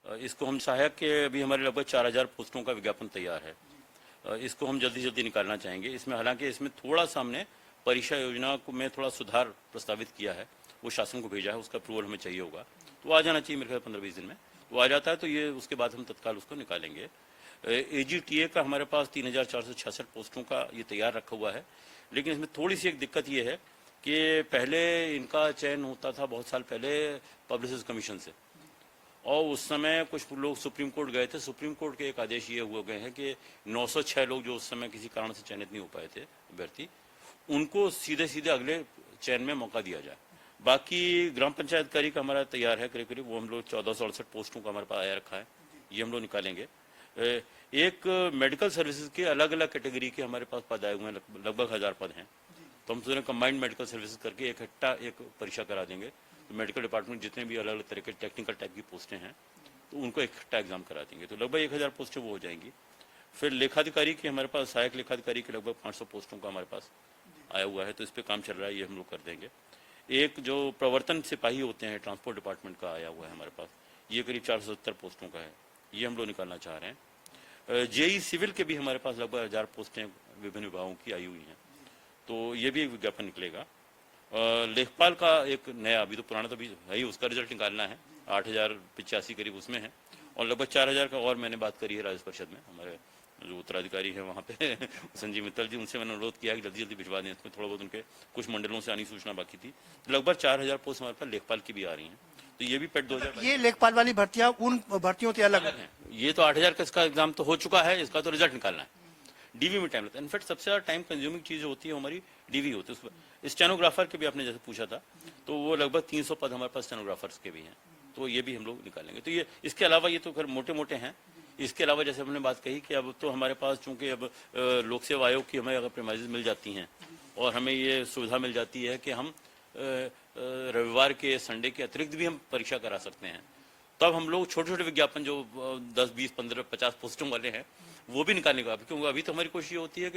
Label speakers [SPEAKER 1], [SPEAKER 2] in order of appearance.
[SPEAKER 1] इसको हम सहायक के अभी हमारे लगभग 4000 पोस्टों का विज्ञापन तैयार है। इसको हम जल्दी जल्दी निकालना चाहेंगे। इसमें हालांकि इसमें थोड़ा सा हमने परीक्षा योजना को में थोड़ा सुधार प्रस्तावित किया है, वो शासन को भेजा है, उसका अप्रूवल हमें चाहिए होगा, तो आ जाना चाहिए मेरे ख्याल 15-20 दिन में। तो आ जाता है तो ये उसके बाद हम तत्काल उसको निकालेंगे। AGTA का हमारे पास 3466 पोस्टों का ये तैयार रखा हुआ है, लेकिन इसमें थोड़ी सी एक दिक्कत ये है कि पहले इनका चयन होता था बहुत साल पहले पब्लिसिस्ट कमीशन से, और उस समय कुछ लोग सुप्रीम कोर्ट गए थे। सुप्रीम कोर्ट के एक आदेश ये हुए गए हैं कि 906 लोग जो उस समय किसी कारण से चयनित नहीं हो पाए थे अभ्यर्थी, उनको सीधे सीधे अगले चयन में मौका दिया जाए। बाकी ग्राम पंचायत अधिकारी का हमारा तैयार है करीब करीब, वो हम लोग 1468 पोस्टों का हमारे पास आया रखा है, ये हम लोग निकालेंगे। एक मेडिकल सर्विसेज के अलग अलग कैटेगरी के हमारे पास पद आए हुए हैं, लगभग 1000 पद हैं, तो हम सोच कंबाइंड मेडिकल सर्विसेज करके इकट्ठा एक परीक्षा करा देंगे। तो मेडिकल डिपार्टमेंट जितने भी अलग अलग तरह के टेक्निकल टाइप की पोस्टें हैं, तो उनको इकट्ठा एग्जाम करा देंगे, तो लगभग 1000 पोस्टें वो हो जाएंगी। फिर लेखाधिकारी की हमारे पास, सहायक लेखाधिकारी के लगभग 500 पोस्टों का हमारे पास आया हुआ है, तो इस पर काम चल रहा है, ये हम लोग कर देंगे। एक जो प्रवर्तन सिपाही होते हैं ट्रांसपोर्ट डिपार्टमेंट का आया हुआ है हमारे पास, ये करीब 470 पोस्टों का है, ये हम लोग निकालना चाह रहे हैं। JEE सिविल के भी हमारे पास लगभग 1000 पोस्टें विभिन्न विभागों की आई हुई हैं, तो ये भी एक विज्ञापन निकलेगा। लेखपाल का एक नया, अभी तो पुराना तो अभी है ही, उसका रिजल्ट निकालना है, 8085 करीब उसमें है, और लगभग 4000 का और मैंने बात करी है राज्य परिषद में, हमारे जो उत्तराधिकारी है वहाँ पे संजीव मित्तल जी, उनसे मैंने अनुरोध किया कि जल्दी जल्दी भिजवा दें। इसमें थोड़ा बहुत उनके कुछ मंडलों से आनी सूचना बाकी थी, तो लगभग 4000 पोस्ट हमारे पास लेखपाल की भी आ रही हैं, तो ये भी पेट 2000।
[SPEAKER 2] ये लेखपाल वाली भर्तियां उन भर्तियों से अलग है।
[SPEAKER 1] ये तो 8000 का इसका एग्जाम तो हो चुका है, इसका तो रिजल्ट निकालना है। DV में टाइम लगता है, इनफैक्ट सबसे ज्यादा टाइम कंज्यूमिंग चीज होती है हमारी DV होती है। उसमें स्टेनोग्राफर के भी आपने जैसे पूछा था, तो वो लगभग 300 पद हमारे पास स्टेनोग्राफर्स के भी हैं, तो ये भी हम लोग निकालेंगे। तो ये इसके अलावा ये तो खैर मोटे मोटे हैं। इसके अलावा जैसे हमने बात कही कि अब तो हमारे पास चूंकि अब लोक सेवा आयोग की हमें अगर प्रीमाइजेस मिल जाती हैं और हमें ये सुविधा मिल जाती है कि हम रविवार के, संडे के अतिरिक्त भी हम परीक्षा करा सकते हैं, तब हम लोग छोटे छोटे विज्ञापन जो 10, 20, 15, 50 पोस्टों वाले हैं वो भी निकालने का, क्योंकि अभी तो हमारी कोशिश ये होती है कि